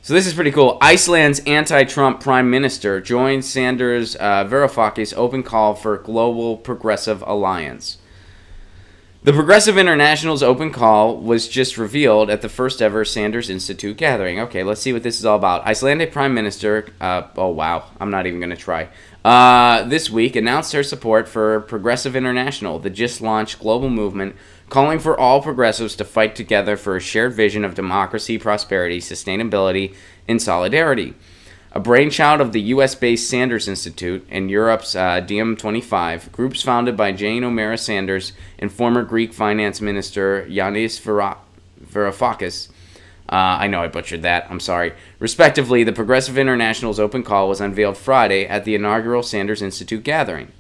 So this is pretty cool. Iceland's anti-Trump prime minister joins Sanders Varoufakis' open call for global progressive alliance. The Progressive International's open call was just revealed at the first ever Sanders Institute gathering. Okay, let's see what this is all about. Icelandic Prime Minister, oh wow, I'm not even going to try, this week announced her support for Progressive International, the just-launched global movement calling for all progressives to fight together for a shared vision of democracy, prosperity, sustainability, and solidarity. A brainchild of the U.S.-based Sanders Institute and Europe's DM25, groups founded by Jane O'Meara Sanders and former Greek finance minister Yanis Varoufakis, I know I butchered that, I'm sorry. Respectively, the Progressive International's open call was unveiled Friday at the inaugural Sanders Institute gathering.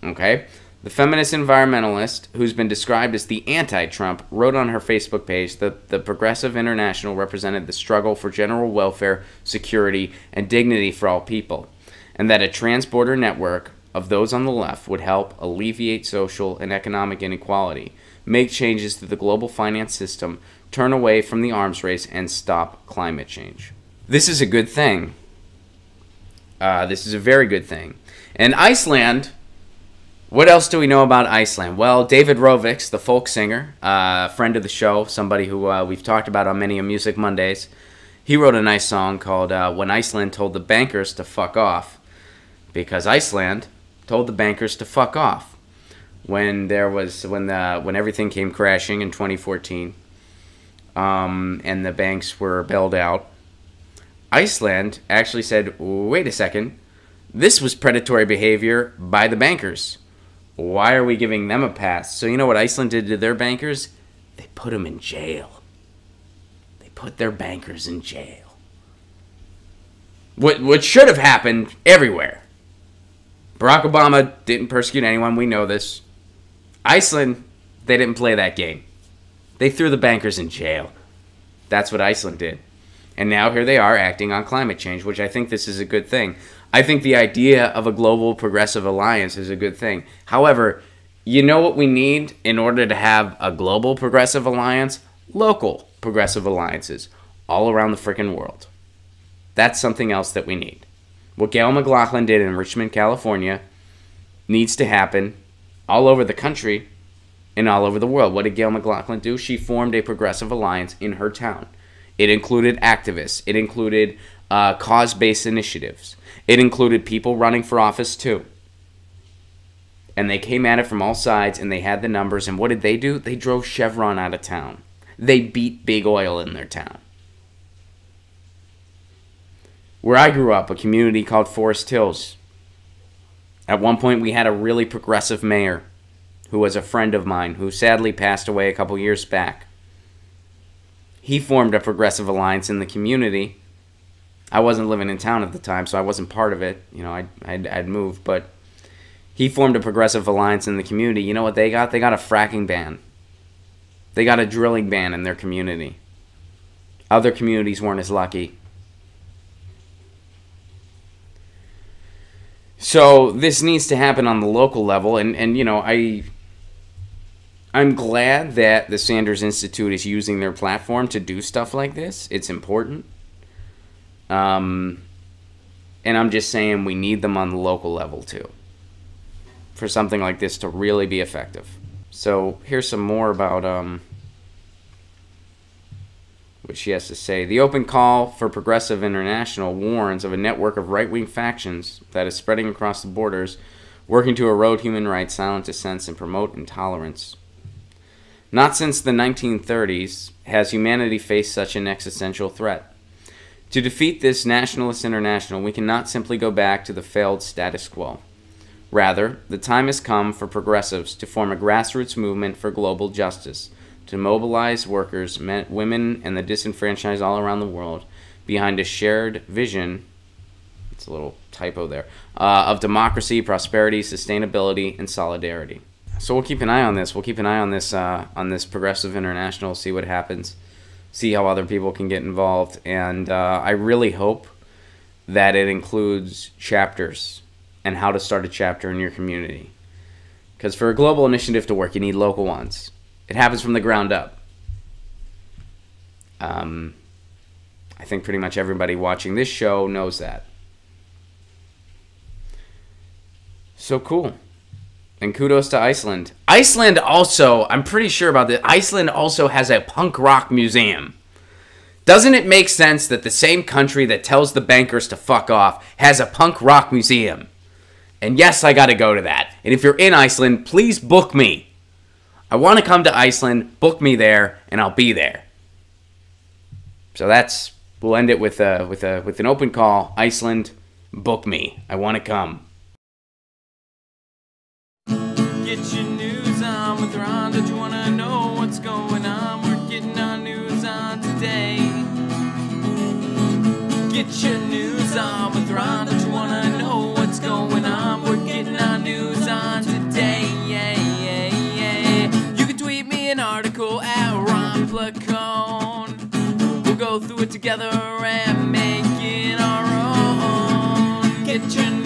Okay? The feminist environmentalist, who's been described as the anti-Trump, wrote on her Facebook page that the Progressive International represented the struggle for general welfare, security, and dignity for all people, and that a trans-border network of those on the left would help alleviate social and economic inequality, make changes to the global finance system, turn away from the arms race, and stop climate change. This is a good thing. This is a very good thing. And Iceland... What else do we know about Iceland? Well, David Rovics, the folk singer, friend of the show, somebody who we've talked about on many Music Mondays, he wrote a nice song called When Iceland Told the Bankers to Fuck Off, because Iceland told the bankers to fuck off when everything came crashing in 2014 and the banks were bailed out. Iceland actually said, wait a second, this was predatory behavior by the bankers. Why are we giving them a pass? So you know what Iceland did to their bankers? They put them in jail. They put their bankers in jail. What should have happened everywhere. Barack Obama didn't persecute anyone. We know this. Iceland, they didn't play that game. They threw the bankers in jail. That's what Iceland did. And now here they are acting on climate change, which I think this is a good thing. I think the idea of a global progressive alliance is a good thing. However, you know what we need in order to have a global progressive alliance? Local progressive alliances all around the frickin' world. That's something else that we need. What Gail McLaughlin did in Richmond, California needs to happen all over the country and all over the world. What did Gail McLaughlin do? She formed a progressive alliance in her town. It included activists. It included cause-based initiatives. It included people running for office too. And they came at it from all sides, and they had the numbers. And what did they do? They drove Chevron out of town. They beat big oil in their town. Where I grew up, a community called Forest Hills. At one point, we had a really progressive mayor who was a friend of mine who sadly passed away a couple years back. He formed a progressive alliance in the community. I wasn't living in town at the time, so I wasn't part of it. You know, I'd moved, but he formed a progressive alliance in the community. You know what they got? They got a fracking ban. They got a drilling ban in their community. Other communities weren't as lucky. So this needs to happen on the local level, and you know, I'm glad that the Sanders Institute is using their platform to do stuff like this. It's important. And I'm just saying we need them on the local level too, for something like this to really be effective. So here's some more about what she has to say. The open call for Progressive International warns of a network of right-wing factions that is spreading across the borders, working to erode human rights, silence dissent, and promote intolerance. Not since the 1930s has humanity faced such an existential threat. To defeat this nationalist international, we cannot simply go back to the failed status quo. Rather, the time has come for progressives to form a grassroots movement for global justice, to mobilize workers, men, women, and the disenfranchised all around the world behind a shared vision, it's a little typo there, of democracy, prosperity, sustainability, and solidarity. So we'll keep an eye on this. We'll keep an eye on this Progressive International, see what happens, see how other people can get involved. And I really hope that it includes chapters and how to start a chapter in your community. Because for a global initiative to work, you need local ones. It happens from the ground up. I I think pretty much everybody watching this show knows that. So cool. And kudos to Iceland. Iceland also, I'm pretty sure about this, Iceland also has a punk rock museum. Doesn't it make sense that the same country that tells the bankers to fuck off has a punk rock museum? And yes, I gotta go to that. And if you're in Iceland, please book me. I want to come to Iceland, book me there, and I'll be there. So we'll end it with an open call. Iceland, book me. I want to come. Get your news on with Ron. Don't you want to know what's going on? We're getting our news on today. Get your news on with Ron. Don't you want to know what's going on? We're getting our news on today. Yeah, yeah, yeah. You can tweet me an article at Ron Placone. We'll go through it together and make it our own. Get your